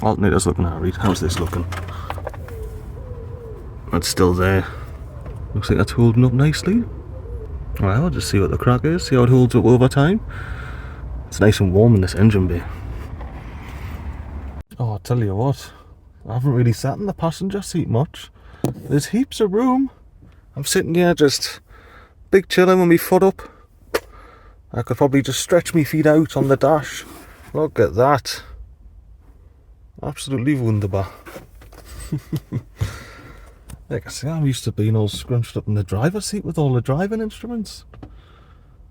Alternator's looking alright. How's this looking? That's still there. Looks like that's holding up nicely. Well, I'll just see what the crack is, see how it holds up over time. It's nice and warm in this engine bay. Oh, I'll tell you what, I haven't really sat in the passenger seat much. There's heaps of room. I'm sitting here just big chilling with my foot up. I could probably just stretch my feet out on the dash. Look at that. Absolutely wunderbar. Like I say, I'm used to being all scrunched up in the driver's seat with all the driving instruments.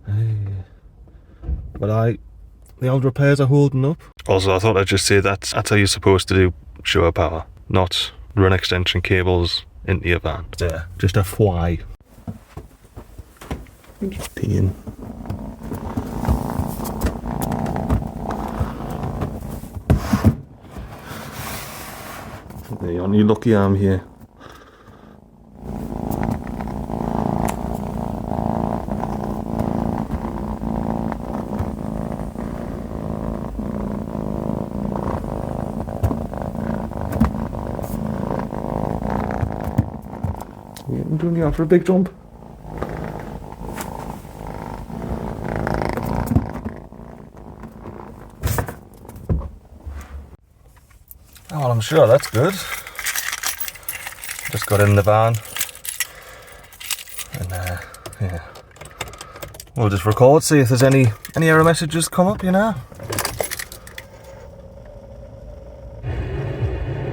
Hey. But the old repairs are holding up. Also, I thought I'd just say that's how you're supposed to do shower power, not run extension cables into your van. Yeah, just FYI. Deein. There you are, you lucky I'm here. I'm doing you out for a big jump. Oh, well, I'm sure that's good. Just got in the van, and yeah, we'll just record, see if there's any error messages come up, you know.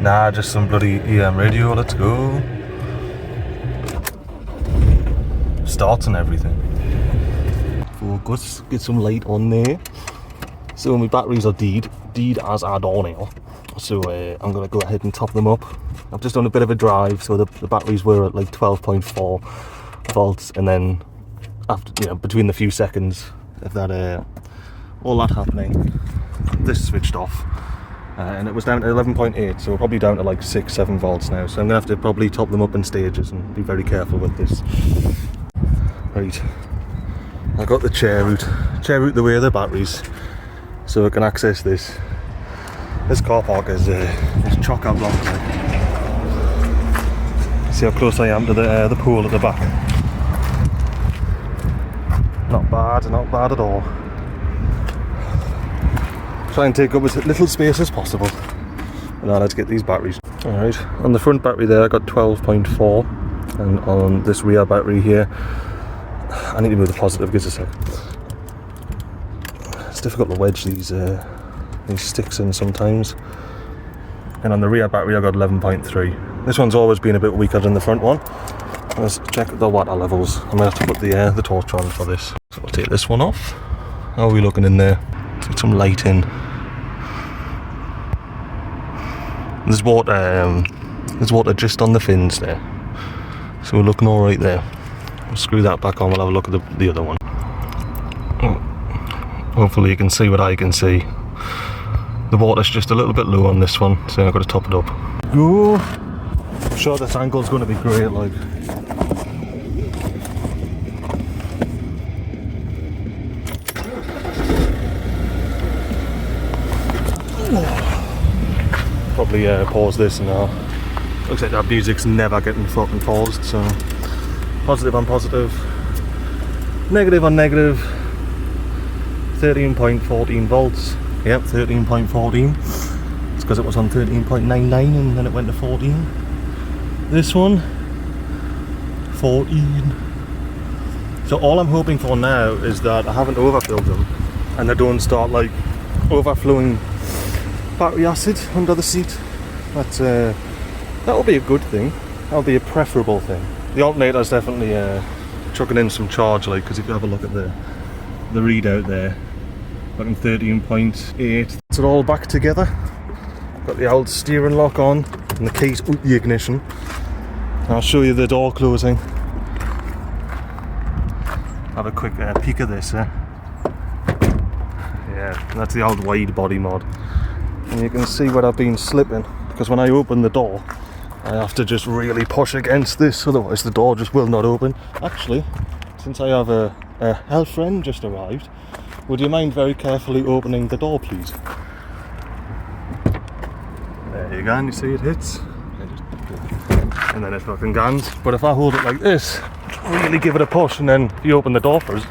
Nah, just some bloody EM radio. Let's go. Starts and everything. Focus, get some light on there. So my batteries are dead as I don't know. So I'm gonna go ahead and top them up. I've just done a bit of a drive, so the batteries were at like 12.4 volts, and then after, you know, between the few seconds of that all that happening, this switched off. And it was down to 11.8, so we're probably down to like 6-7 volts now. So I'm gonna have to probably top them up in stages and be very careful with this. Right, I got the chair route the way of the batteries, so I can access this. This car park is chock a block. See how close I am to the pool at the back. Not bad at all. Try and take up as little space as possible. Now let's get these batteries. Alright, on the front battery there I got 12.4, and on this rear battery here, I need to move the positive, give us a sec. It's difficult to wedge these sticks in sometimes. And on the rear battery I got 11.3. This one's always been a bit weaker than the front one. Let's check the watt levels. I'm going to have to put the torch on for this. So we'll take this one off. How are we looking in there? Let's get some light in. There's water just on the fins there. So we're looking alright there. We'll screw that back on, we'll have a look at the other one. Hopefully you can see what I can see. The water's just a little bit low on this one, so I've got to top it up. Go! I'm sure this angle's going to be great, like. Probably pause this now. Looks like that music's never getting fucking paused, so. Positive on positive, negative on negative, 13.14 volts, yep, 13.14, it's because it was on 13.99 and then it went to 14, this one, 14, so all I'm hoping for now is that I haven't overfilled them and they don't start like overflowing battery acid under the seat. That will be a good thing, that will be a preferable thing. The alternator's definitely chucking in some charge, like, because if you have a look at the readout there, fucking 13.8. It's all back together. Got the old steering lock on and the keys out the ignition. I'll show you the door closing. Have a quick peek of this. Yeah, that's the old wide body mod, and you can see where I've been slipping, because when I open the door I have to just really push against this, otherwise the door just will not open. Actually, since I have a health friend just arrived, would you mind very carefully opening the door, please? There you go, and you see it hits. And then it fucking guns. But if I hold it like this, really give it a push, and then you open the door for it,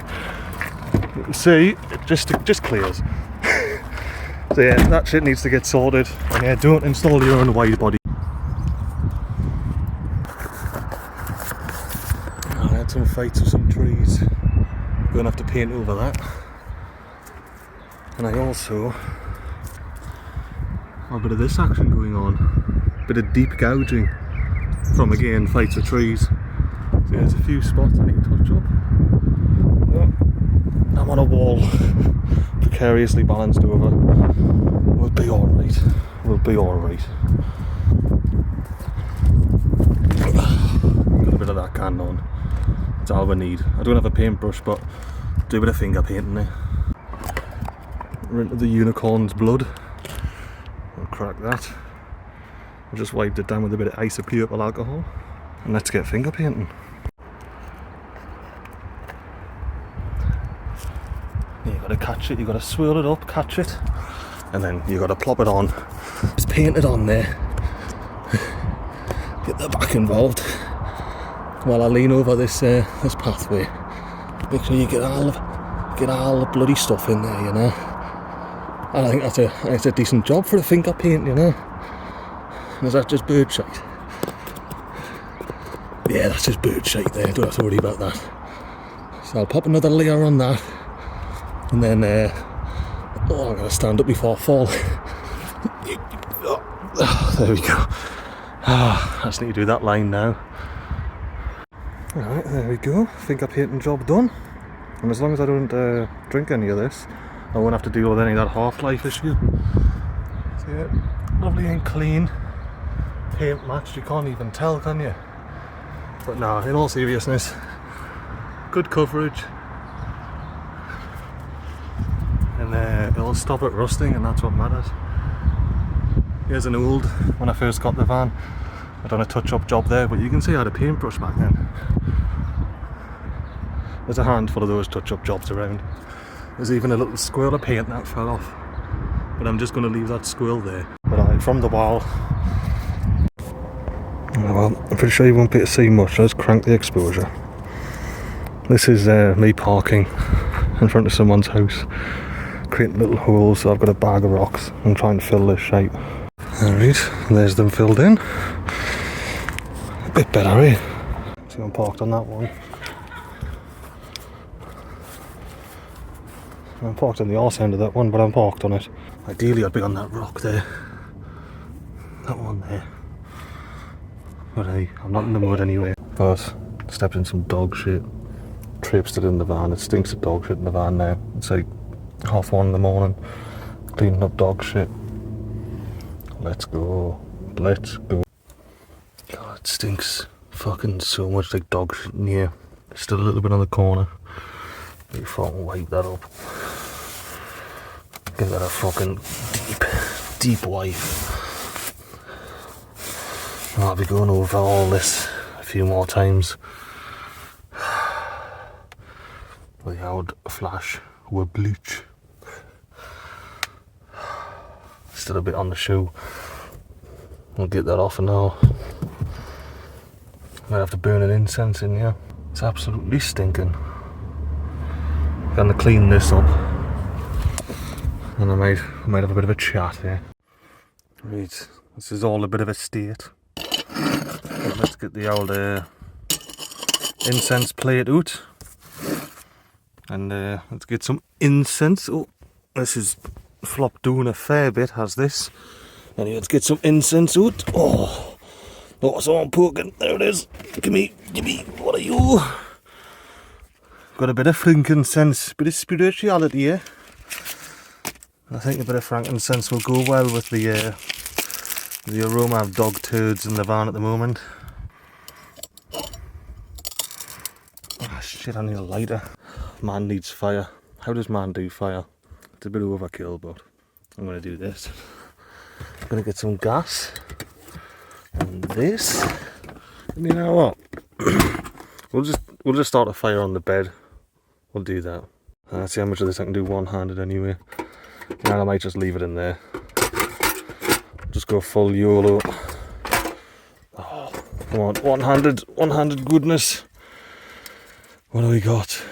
you can see it just clears. So yeah, that shit needs to get sorted. And yeah, don't install your own wide body. I had some fights with some trees. Gonna have to paint over that. And I also have a bit of this action going on. A bit of deep gouging from, again, fights with trees. So yeah, there's a few spots I need to touch up. I'm on a wall, precariously balanced over. We'll be alright. We'll be alright. Got a bit of that can on. That's all we need. I don't have a paintbrush, but do a bit of finger painting there. We're into the unicorn's blood. I'll crack that. I've just wiped it down with a bit of isopropyl alcohol. And let's get finger painting. You gotta catch it, you gotta swirl it up, catch it, and then you gotta plop it on. Just paint it on there. Get the back involved while I lean over this this pathway. Make sure you get all the bloody stuff in there, you know. And I think that's a decent job for a finger paint, you know. Is that just bird shite? Yeah, that's just bird shite there, don't have to worry about that. So I'll pop another layer on that. And then, oh, I'm going to stand up before I fall. There we go. I just need to do that line now. Alright, there we go. Finger painting job done. And as long as I don't drink any of this, I won't have to deal with any of that half-life issue. So yeah, lovely and clean. Paint matched, you can't even tell, can you? But no, in all seriousness, good coverage. And it'll stop it rusting, and that's what matters. Here's an old, when I first got the van, I done a touch-up job there, but you can see I had a paintbrush back then. There's a handful of those touch-up jobs around. There's even a little squirrel of paint that fell off, but I'm just going to leave that squirrel there. But from the wall, well, I'm pretty sure you won't be able to see much. Let's crank the exposure. This is me parking in front of someone's house, creating little holes. So I've got a bag of rocks and trying to fill this shape. Alright, there's them filled in. A bit better, eh? See, I'm parked on that one. I'm parked on the arse end of that one, but I'm parked on it. Ideally I'd be on that rock there. That one there. But hey, I'm not in the mud anyway. But stepped in some dog shit. Traipsed it in the van. It stinks of dog shit in the van now. It's like 1:30 in the morning. Cleaning up dog shit. Let's go. Let's go. God, it stinks fucking so much like dog shit in here. Still a little bit on the corner. You fucking wipe that up. Give that a fucking deep wipe. I'll be going over all this a few more times. With the old flash with bleach. Still a bit on the shoe. I'll get that off now. Might have to burn an incense in here. It's absolutely stinking. Gonna clean this up, and I might have a bit of a chat here. Right, this is all a bit of a state. Let's get the old incense plate out, and let's get some incense. Oh, this is flopped down a fair bit, has this. Anyway, let's get some incense out. Oh, someone poking. There it is. Gimme. What are you? Got a bit of frankincense, bit of spirituality here. I think a bit of frankincense will go well with the aroma of dog turds in the van at the moment. Ah, shit, I need a lighter. Man needs fire. How does man do fire? It's a bit overkill, but I'm going to do this. I'm going to get some gas. And this. And you know what? We'll just start a fire on the bed. We'll do that. See how much of this I can do one-handed anyway. And I might just leave it in there. just go full YOLO. Oh, come on, one-handed goodness. What do we got?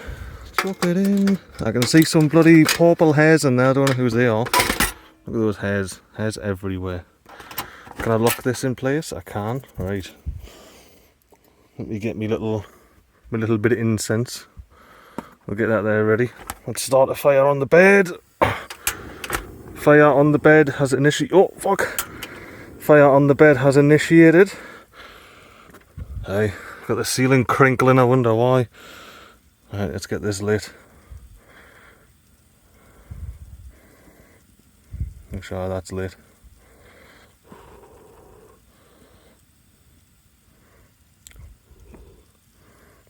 Drop it in. I can see some bloody purple hairs in there. I don't know whose they are. Look at those hairs. Hairs everywhere. Can I lock this in place? I can. Right. Let me get my little bit of incense. We'll get that there ready. Let's start a fire on the bed. Fire on the bed has initiated. Oh fuck! Fire on the bed has initiated. Hey, got the ceiling crinkling. I wonder why. Right, let's get this lit. Make sure that's lit.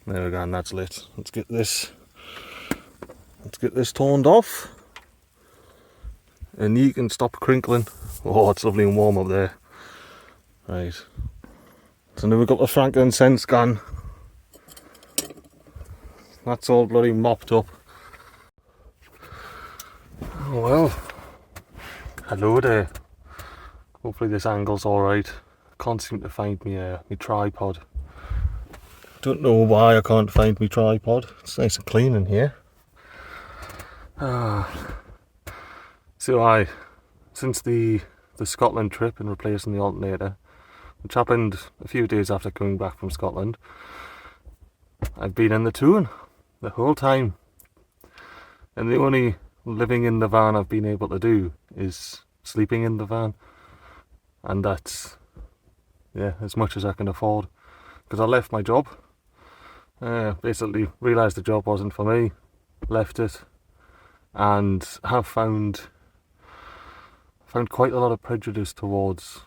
There we go, and that's lit. Let's get this turned off. And you can stop crinkling. Oh, it's lovely and warm up there. Right. So now we've got the frankincense gone. That's all bloody mopped up. Oh well. Hello there. Hopefully this angle's alright. Can't seem to find me tripod. Don't know why I can't find my tripod. It's nice and clean in here. So since the Scotland trip and replacing the alternator, which happened a few days after coming back from Scotland, I've been in the Toon the whole time. And the only living in the van I've been able to do is sleeping in the van. And that's, yeah, as much as I can afford. Because I left my job. Basically realised the job wasn't for me. Left it. And have found quite a lot of prejudice towards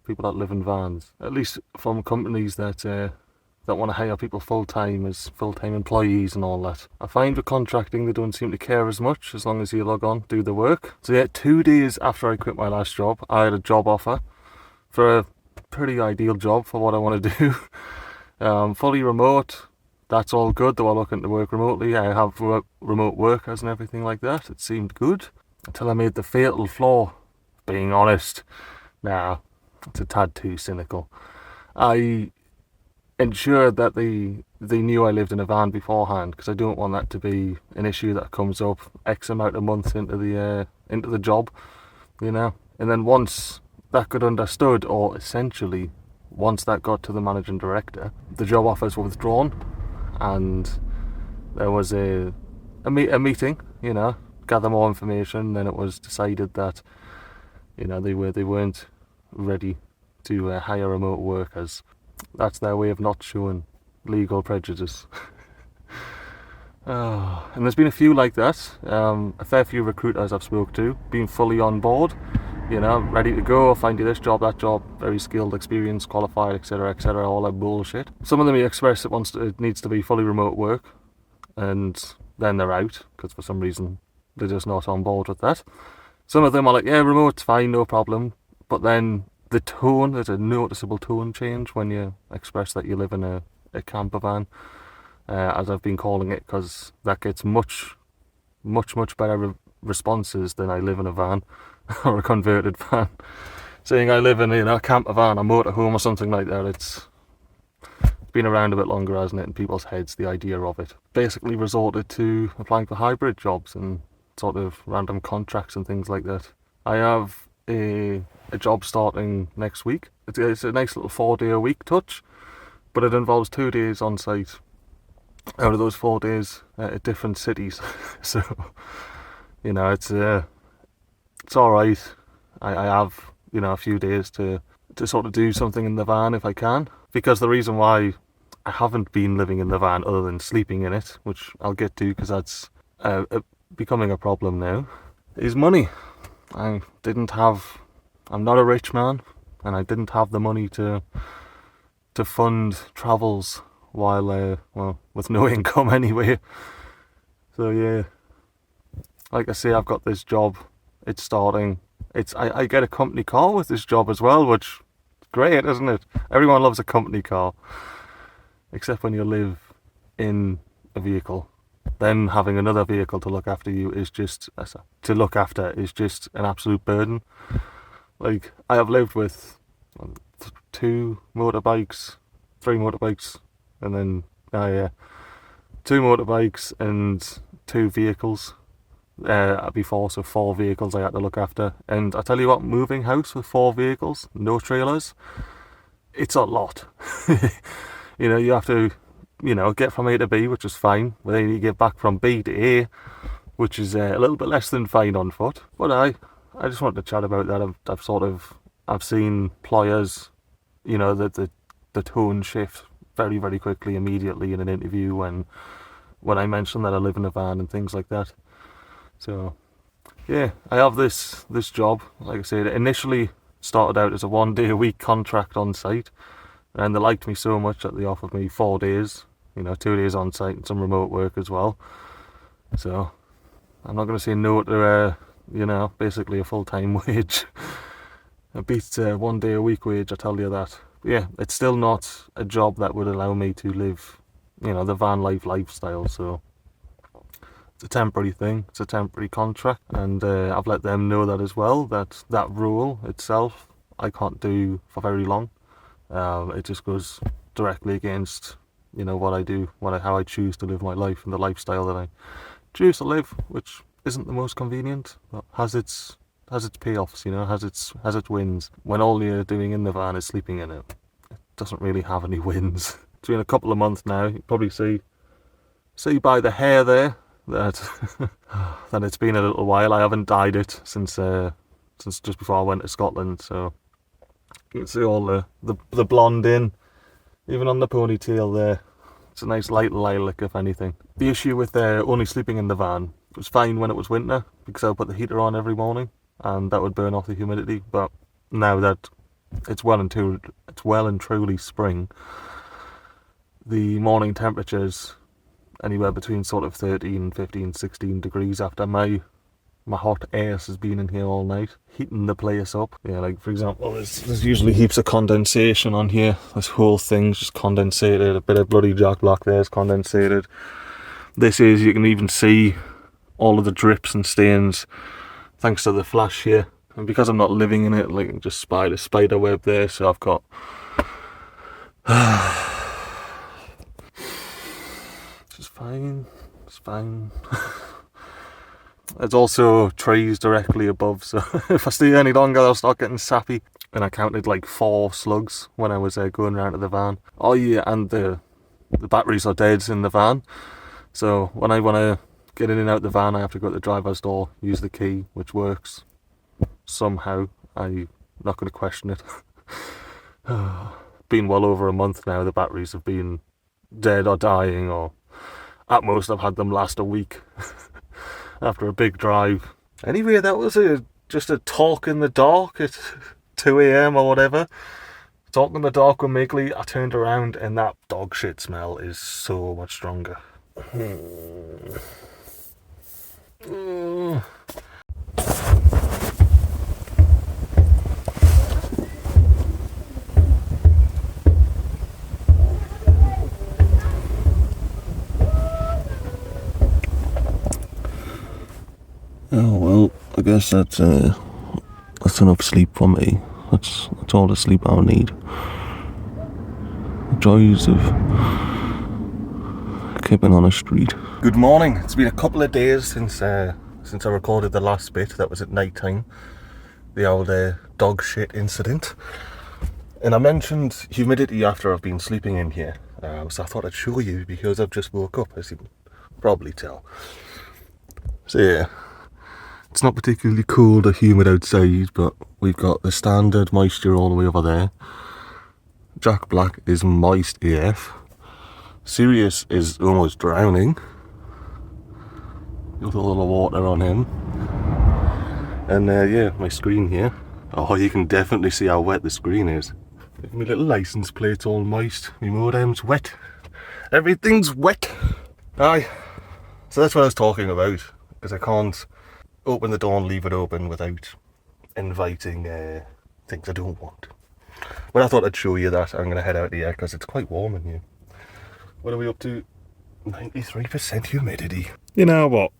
people that live in vans. At least from companies that want to hire people full-time as full-time employees and all that. I find with contracting they don't seem to care as much as long as you log on, do the work. So yeah, 2 days after I quit my last job, I had a job offer for a pretty ideal job for what I want to do. Fully remote, that's all good, though I'm looking to work remotely. I have remote workers and everything like that. It seemed good until I made the fatal flaw. Being honest, nah, it's a tad too cynical. I ensured that they knew I lived in a van beforehand, because I don't want that to be an issue that comes up X amount of months into the job, you know. And then once that got understood, or essentially once that got to the managing director, the job offers were withdrawn, and there was a meeting, you know, gather more information. Then it was decided that, you know, they weren't ready to hire remote workers. That's their way of not showing legal prejudice. And there's been a few like that. A fair few recruiters I've spoke to, being fully on board, you know, ready to go, find you this job, that job, very skilled, experienced, qualified, etc., all that bullshit. Some of them express it needs to be fully remote work, and then they're out, because for some reason they're just not on board with that. Some of them are like, yeah, remote's fine, no problem, but then the tone, there's a noticeable tone change when you express that you live in a camper van, as I've been calling it, because that gets much better responses than I live in a van or a converted van. Saying I live in a camper van, a motorhome or something like that, it's been around a bit longer, hasn't it, in people's heads, the idea of it. Basically resorted to applying for hybrid jobs and sort of random contracts and things like that. I have a job starting next week. It's a nice little 4-day-a-week touch, but it involves 2 days on site. Out of those 4 days at different cities. So, you know, it's all right. I have, you know, a few days to sort of do something in the van if I can. Because the reason why I haven't been living in the van other than sleeping in it, which I'll get to because that's becoming a problem now, is money. I'm not a rich man, and I didn't have the money to fund travels while, with no income anyway. So yeah, like I say, I've got this job, it's starting. I get a company car with this job as well, which is great, isn't it? Everyone loves a company car, except when you live in a vehicle. Then having another vehicle to look after you is just an absolute burden. Like, I have lived with 2 motorbikes, 3 motorbikes, and then, yeah, 2 motorbikes and 2 vehicles before, so 4 vehicles I had to look after. And I tell you what, moving house with 4 vehicles, no trailers, it's a lot. You know, you have to, get from A to B, which is fine, but then you get back from B to A, which is a little bit less than fine on foot. But I just wanted to chat about that. I've seen ployers, the Toon shift very, very quickly, immediately in an interview when I mentioned that I live in a van and things like that. So yeah, I have this job. Like I said, it initially started out as a 1-day-a-week contract on site, and they liked me so much that they offered me 4 days, 2 days on site and some remote work as well. So I'm not going to say no to basically a full-time wage. It beats a 1-day-a-week wage, I tell you that. But yeah, it's still not a job that would allow me to live, the van life lifestyle. So it's a temporary thing, it's a temporary contract, and I've let them know that as well, that role itself I can't do for very long. It just goes directly against, what I do, how I choose to live my life and the lifestyle that I choose to live, which isn't the most convenient, but has its payoffs, has its wins. When all you're doing in the van is sleeping in it, it doesn't really have any wins. It's been a couple of months now. You can probably see by the hair there that that it's been a little while. I haven't dyed it since just before I went to Scotland, so you can see all the blonde in, even on the ponytail there. It's a nice light lilac, if anything. The issue with only sleeping in the van was fine when it was winter, because I would put the heater on every morning and that would burn off the humidity. But now that it's well and truly spring, the morning temperatures anywhere between sort of 13, 15, 16 degrees after my hot ass has been in here all night, heating the place up. Yeah, like for example, there's usually heaps of condensation on here. This whole thing's just condensated. A bit of bloody Jack Black there's condensated. You can even see all of the drips and stains thanks to the flash here. And because I'm not living in it, like, just spider web there, so I've got it's fine. There's also trees directly above, so if I stay any longer I'll start getting sappy. And I counted like 4 slugs when I was going around to the van. Oh yeah, and the batteries are dead in the van, so when I want to get in and out the van I have to go to the driver's door, use the key, which works somehow. I'm not going to question it. Been well over a month now. The batteries have been dead or dying, or at most I've had them last a week. After a big drive. Anyway, that was just a talk in the dark at 2 AM or whatever. Talk in the dark with Migley. I turned around and that dog shit smell is so much stronger. Oh well, I guess that's enough sleep for me. That's all the sleep I'll need. The joys of keeping on a street. Good morning. It's been a couple of days since I recorded the last bit. That was at night time. The old dog shit incident. And I mentioned humidity after I've been sleeping in here. So I thought I'd show you because I've just woke up, as you can probably tell. So yeah. It's not particularly cold or humid outside, but we've got the standard moisture all the way over there. Jack Black is moist AF. Sirius is almost drowning. Got a lot of water on him. And yeah, my screen here. Oh, you can definitely see how wet the screen is. My little license plate's all moist. My modem's wet. Everything's wet. Aye. So that's what I was talking about, because I can't open the door and leave it open without inviting things I don't want. But I thought I'd show you that. I'm going to head out here because it's quite warm in here. What are we up to? 93% humidity. You know what?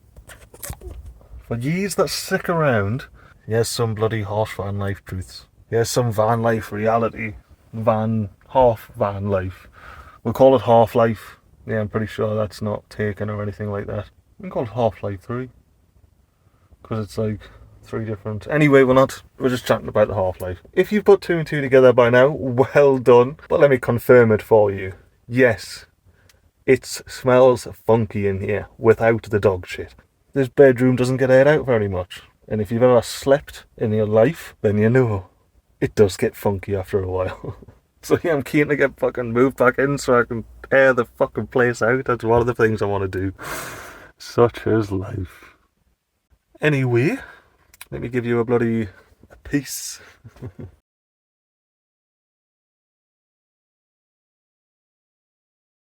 For years that stick around, Here's some bloody harsh van life truths. Here's some van life reality. Half van life. We'll call it Half-Life. Yeah, I'm pretty sure that's not taken or anything like that. We can call it Half-Life 3. Because it's like 3 different... Anyway, we're just chatting about the Half-Life. If you've put 2 and 2 together by now, well done. But let me confirm it for you. Yes, it smells funky in here without the dog shit. This bedroom doesn't get aired out very much. And if you've ever slept in your life, then you know it does get funky after a while. So yeah, I'm keen to get fucking moved back in so I can air the fucking place out. That's one of the things I want to do. Such is life. Anyway, let me give you a bloody piece.